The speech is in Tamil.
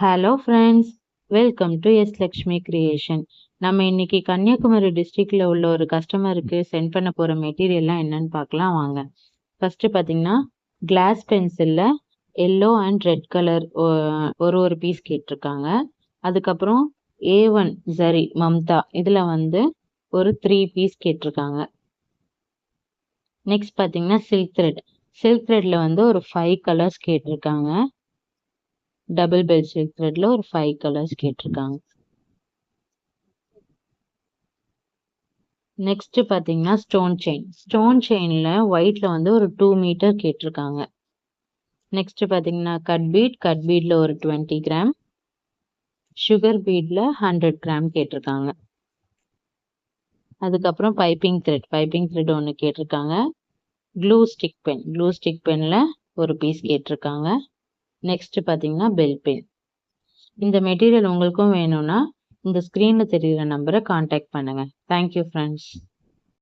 Hello friends, welcome to S Lakshmi creation. நம்ம இன்னைக்கு கன்னியாகுமரி டிஸ்ட்ரிக்ட்ல உள்ள ஒரு கஸ்டமருக்கு சென்ட் பண்ண போகிற மெட்டீரியல்லாம் என்னன்னு பார்க்கலாம் வாங்க. ஃபஸ்ட்டு பார்த்தீங்கன்னா கிளாஸ் பென்சிலில் எல்லோ அண்ட் ரெட் கலர் ஒரு பீஸ் கேட்டிருக்காங்க. அதுக்கப்புறம் A1 ஜரி மம்தா இதில் ஒரு 3 பீஸ் கேட்டிருக்காங்க. நெக்ஸ்ட் பார்த்தீங்கன்னா சில்க் த்ரெட்டில் ஒரு 5 கலர்ஸ் கேட்டிருக்காங்க. டபுள் பெல் சில்க் த்ரெட்ல ஒரு 5 கலர்ஸ் கேட்டிருக்காங்க. நெக்ஸ்ட் பாத்தீங்கன்னா ஸ்டோன் செயின்ல ஒயிட்ல ஒரு 2 மீட்டர் கேட்டிருக்காங்க. நெக்ஸ்ட் பாத்தீங்கன்னா கட் பீட்ல ஒரு 20 கிராம், சுகர் பீட்ல 100 கிராம் கேட்டிருக்காங்க. அதுக்கப்புறம் பைப்பிங் த்ரெட் ஒன்று கேட்டிருக்காங்க. க்ளூ ஸ்டிக் பென்ல ஒரு பீஸ் கேட்டிருக்காங்க. நெக்ஸ்ட் பாத்தீங்கன்னா பெல் பென். இந்த மெட்டீரியல் உங்களுக்கும் வேணும்னா இந்த ஸ்க்ரீன்ல தெரியுற நம்பரை காண்டாக்ட் பண்ணுங்க. Thank you friends.